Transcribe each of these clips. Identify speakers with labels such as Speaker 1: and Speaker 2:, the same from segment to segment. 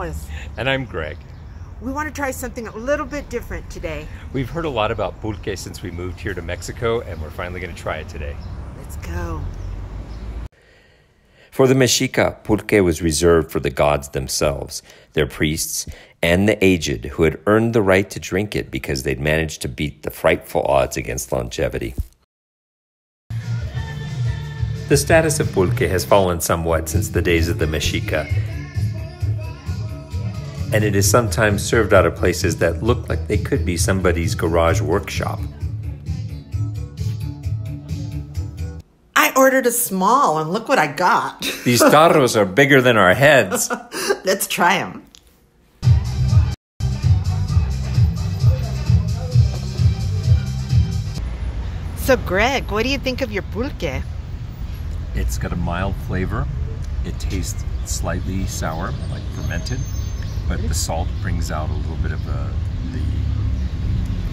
Speaker 1: Alice.
Speaker 2: And I'm Greg.
Speaker 1: We want to try something a little bit different today.
Speaker 2: We've heard a lot about pulque since we moved here to Mexico, and we're finally going to try it today.
Speaker 1: Let's go.
Speaker 3: For the Mexica, pulque was reserved for the gods themselves, their priests, and the aged who had earned the right to drink it because they'd managed to beat the frightful odds against longevity. The status of pulque has fallen somewhat since the days of the Mexica, and it is sometimes served out of places that look like they could be somebody's garage workshop.
Speaker 1: I ordered a small, and look what I got.
Speaker 3: These tarros are bigger than our heads.
Speaker 1: Let's try them. So, Greg, what do you think of your pulque?
Speaker 2: It's got a mild flavor. It tastes slightly sour, like fermented, but the salt brings out a little bit of the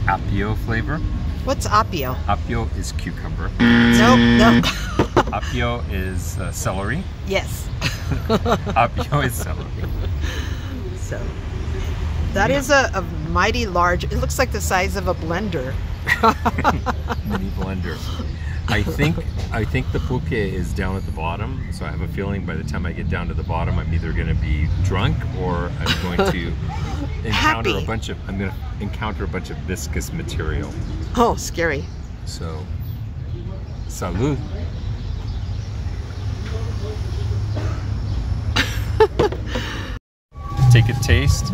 Speaker 2: apio flavor.
Speaker 1: What's apio?
Speaker 2: Apio is cucumber.
Speaker 1: No.
Speaker 2: Apio is celery.
Speaker 1: Yes.
Speaker 2: Apio is celery.
Speaker 1: So, that is a mighty large, it looks like the size of a blender.
Speaker 2: Mini blender. I think the pulque is down at the bottom, so I have a feeling by the time I get down to the bottom, I'm either going to be drunk or I'm going to encounter a bunch of viscous material.
Speaker 1: Oh, scary.
Speaker 2: So, salud. Take a taste.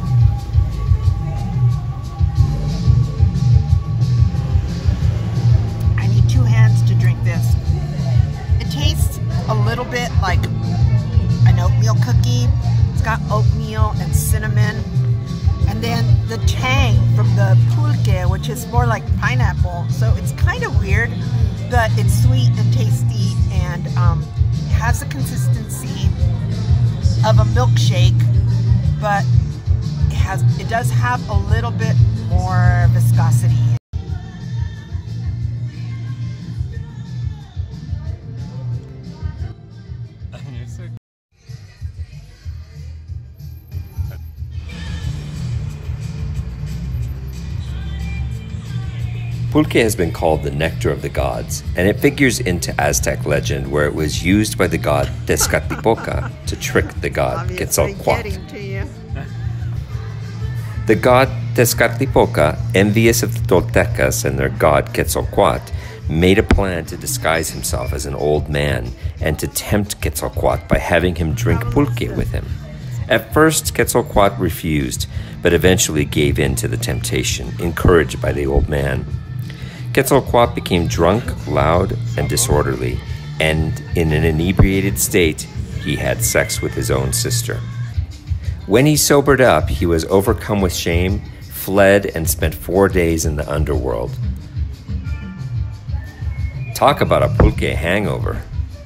Speaker 1: A little bit like an oatmeal cookie. It's got oatmeal and cinnamon, and then the tang from the pulque, which is more like pineapple. So it's kind of weird, but it's sweet and tasty, and has the consistency of a milkshake, but it does have a little bit more viscosity.
Speaker 3: Pulque has been called the nectar of the gods, and it figures into Aztec legend where it was used by the god Tezcatlipoca to trick the god Quetzalcoatl. The god Tezcatlipoca, envious of the Toltecas and their god Quetzalcoatl, made a plan to disguise himself as an old man and to tempt Quetzalcoatl by having him drink pulque with him. At first, Quetzalcoatl refused, but eventually gave in to the temptation, encouraged by the old man. Quetzalcoatl became drunk, loud, and disorderly, and in an inebriated state, he had sex with his own sister. When he sobered up, he was overcome with shame, fled, and spent 4 days in the underworld. Talk about a pulque hangover.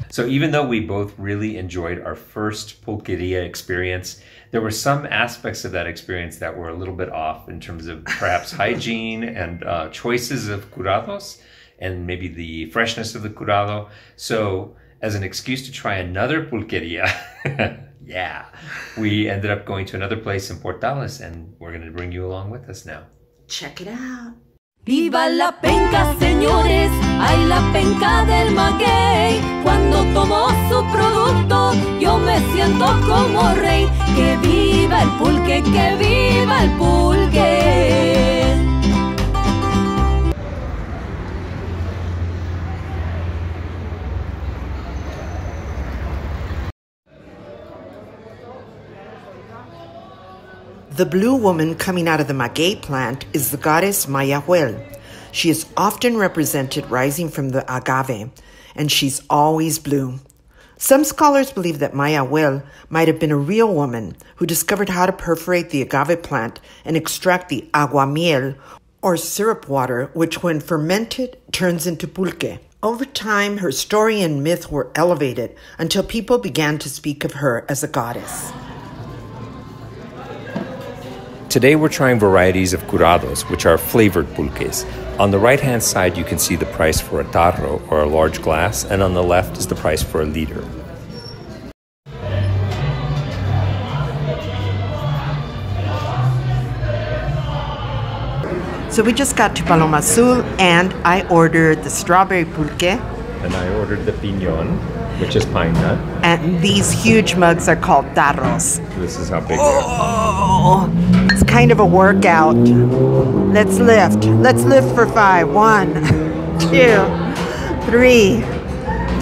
Speaker 3: So even though we both really enjoyed our first pulqueria experience, there were some aspects of that experience that were a little bit off in terms of perhaps hygiene and choices of curados and maybe the freshness of the curado. So as an excuse to try another pulqueria, yeah, we ended up going to another place in Portales, and we're going to bring you along with us now.
Speaker 1: Check it out.
Speaker 4: ¡Viva la penca, señores! ¡Ay, la penca del maguey! Cuando tomo su producto, yo me siento como rey. ¡Que viva el pulque, que viva el pulque!
Speaker 1: The blue woman coming out of the maguey plant is the goddess Mayahuel. She is often represented rising from the agave, and she's always blue. Some scholars believe that Mayahuel might have been a real woman who discovered how to perforate the agave plant and extract the aguamiel, or syrup water, which when fermented turns into pulque. Over time, her story and myth were elevated until people began to speak of her as a goddess.
Speaker 3: Today we're trying varieties of curados, which are flavored pulques. On the right-hand side, you can see the price for a tarro, or a large glass, and on the left is the price for a liter.
Speaker 1: So we just got to Paloma Azul, and I ordered the strawberry pulque.
Speaker 2: And I ordered the piñón, which is pine nut.
Speaker 1: And these huge mugs are called tarros.
Speaker 2: This is how big they are.
Speaker 1: Oh, it's kind of a workout. Let's lift. Let's lift for 5. 1, 2, 3,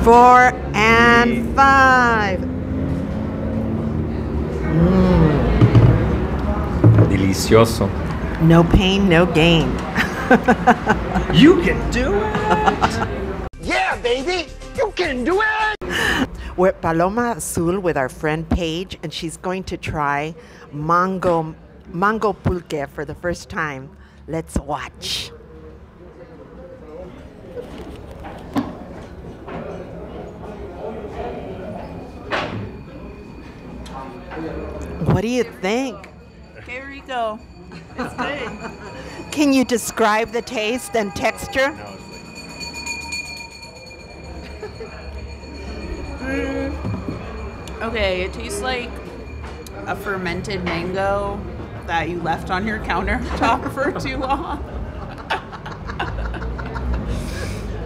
Speaker 1: 4, and 5.
Speaker 2: Delicioso.
Speaker 1: No pain, no gain.
Speaker 2: You can do it!
Speaker 5: Yeah, baby, you can do it!
Speaker 1: We're at Paloma Azul with our friend Paige, and she's going to try mango pulque for the first time. Let's watch. What do you think?
Speaker 6: Okay, Rico. It's good.
Speaker 1: Can you describe the taste and texture?
Speaker 6: Okay, it tastes like a fermented mango that you left on your countertop for too long.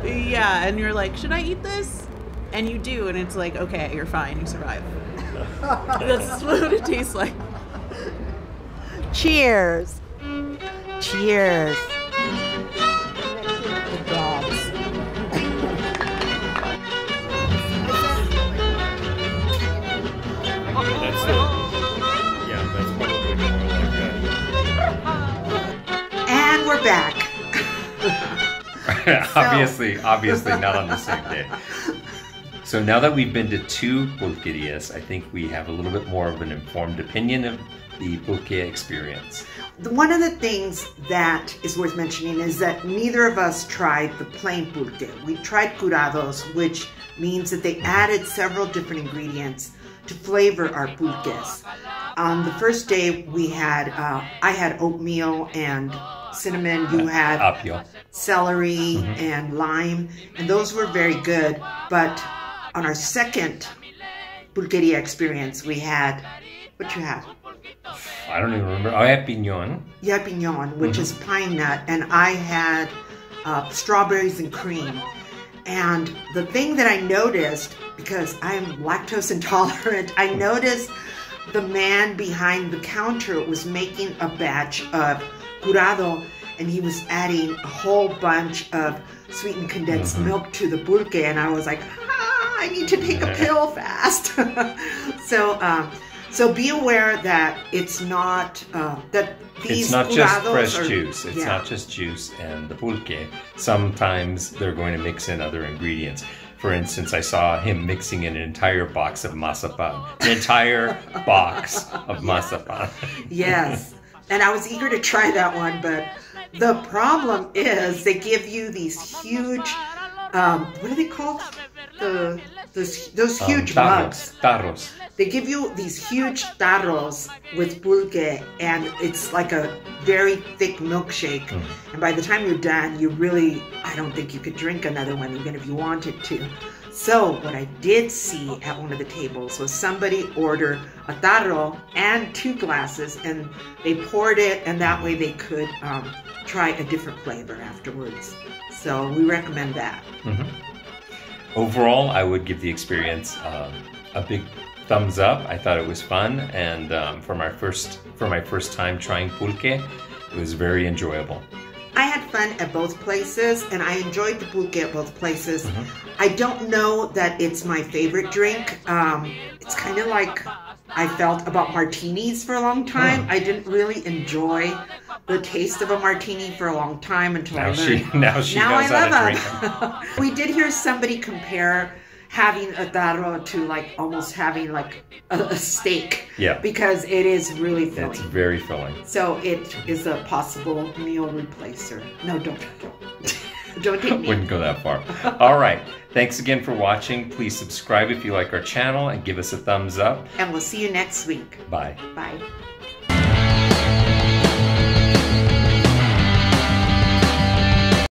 Speaker 6: Yeah, and you're like, should I eat this? And you do, and it's like, okay, you're fine, you survive. That's what it tastes like.
Speaker 1: Cheers. Cheers. The dogs.
Speaker 2: That's probably more like that.
Speaker 1: And we're back.
Speaker 3: obviously not on the same day. So now that we've been to 2 pulquerias, I think we have a little bit more of an informed opinion of the pulque experience.
Speaker 1: One of the things that is worth mentioning is that neither of us tried the plain pulque. We tried curados, which means that they added several different ingredients to flavor our pulques. On the first day, we had I had oatmeal and cinnamon. You had
Speaker 3: apio,
Speaker 1: celery, and lime, and those were very good. But on our second pulqueria experience, we had, what you had?
Speaker 3: I don't even remember. I had piñón.
Speaker 1: You had piñón, which is pine nut, and I had strawberries and cream. And the thing that I noticed, because I'm lactose intolerant, I noticed the man behind the counter was making a batch of curado, and he was adding a whole bunch of sweetened condensed milk to the pulque, and I was like, I need to take a pill fast. So be aware that it's not that these
Speaker 3: it's not just fresh
Speaker 1: are,
Speaker 3: juice. It's not just juice and the pulque. Sometimes they're going to mix in other ingredients. For instance, I saw him mixing in an entire box of mazapan. An entire box of mazapan.
Speaker 1: Yes. And I was eager to try that one, but the problem is they give you these huge, what are they called? Those huge mugs.
Speaker 3: Tarros.
Speaker 1: They give you these huge tarros with pulque, and it's like a very thick milkshake. And by the time you're done, I don't think you could drink another one, even if you wanted to. So what I did see at one of the tables was somebody order a tarro and 2 glasses, and they poured it, and that way they could try a different flavor afterwards. So we recommend that.
Speaker 3: Overall, I would give the experience a big thumbs up. I thought it was fun, and for my first time trying pulque, it was very enjoyable.
Speaker 1: I had fun at both places, and I enjoyed the pulque at both places. I don't know that it's my favorite drink. It's kind of like I felt about martinis for a long time. I didn't really enjoy the taste of a martini for a long time until I learned.
Speaker 3: Now she knows how to drink them.
Speaker 1: We did hear somebody compare having a tarro to like almost having like a steak.
Speaker 3: Yeah.
Speaker 1: Because it is really filling.
Speaker 3: It's very filling.
Speaker 1: So it is a possible meal replacer. No, don't take me.
Speaker 3: Wouldn't go that far. All right. Thanks again for watching. Please subscribe if you like our channel and give us a thumbs up.
Speaker 1: And we'll see you next week.
Speaker 3: Bye.
Speaker 1: Bye.